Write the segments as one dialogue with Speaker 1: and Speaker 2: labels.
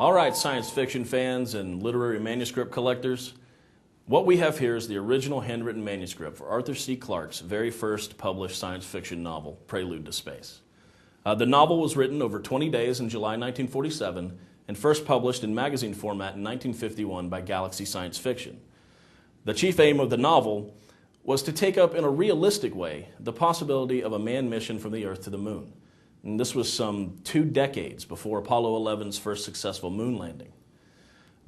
Speaker 1: All right, science fiction fans and literary manuscript collectors, what we have here is the original handwritten manuscript for Arthur C. Clarke's very first published science fiction novel, Prelude to Space. The novel was written over 20 days in July 1947 and first published in magazine format in 1951 by Galaxy Science Fiction. The chief aim of the novel was to take up in a realistic way the possibility of a manned mission from the Earth to the Moon. And this was some 2 decades before Apollo 11's first successful moon landing.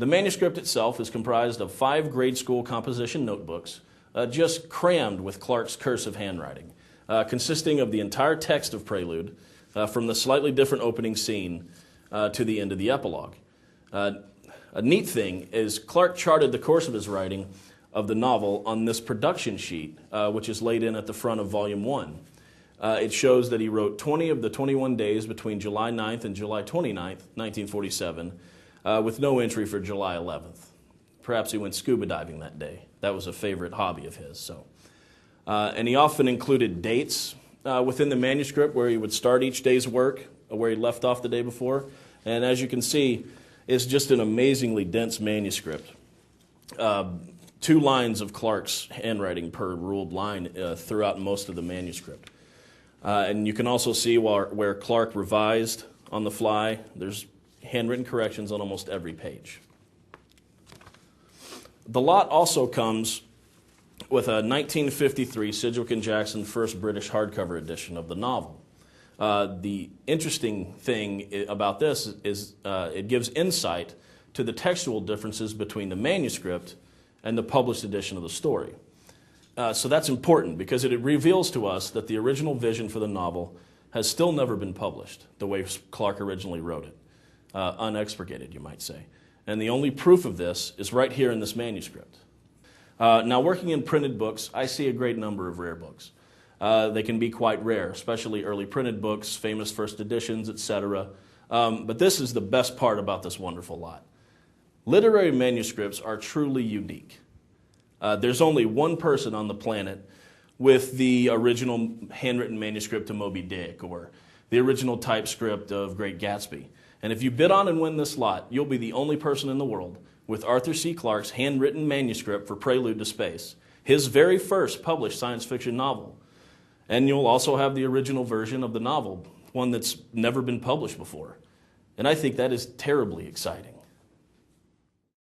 Speaker 1: The manuscript itself is comprised of 5 grade school composition notebooks, just crammed with Clarke's cursive handwriting, consisting of the entire text of Prelude, from the slightly different opening scene to the end of the epilogue. A neat thing is Clarke charted the course of his writing of the novel on this production sheet, which is laid in at the front of Volume 1. It shows that he wrote 20 of the 21 days between July 9th and July 29th, 1947, with no entry for July 11th. Perhaps he went scuba diving that day. That was a favorite hobby of his. And he often included dates within the manuscript where he would start each day's work, where he left off the day before. And as you can see, it's just an amazingly dense manuscript. 2 lines of Clarke's handwriting per ruled line throughout most of the manuscript. And you can also see where Clarke revised on the fly. There's handwritten corrections on almost every page. The lot also comes with a 1953 Sidgwick and Jackson first British hardcover edition of the novel. The interesting thing about this is it gives insight to the textual differences between the manuscript and the published edition of the story. So that's important because it reveals to us that the original vision for the novel has still never been published the way Clarke originally wrote it. Unexpurgated, you might say. And the only proof of this is right here in this manuscript. Now, working in printed books, I see a great number of rare books. They can be quite rare, especially early printed books, famous first editions, etc. But this is the best part about this wonderful lot. Literary manuscripts are truly unique. There's only one person on the planet with the original handwritten manuscript of Moby Dick or the original typescript of Great Gatsby. And if you bid on and win this lot, you'll be the only person in the world with Arthur C. Clarke's handwritten manuscript for Prelude to Space, his very first published science fiction novel. And you'll also have the original version of the novel, one that's never been published before. And I think that is terribly exciting.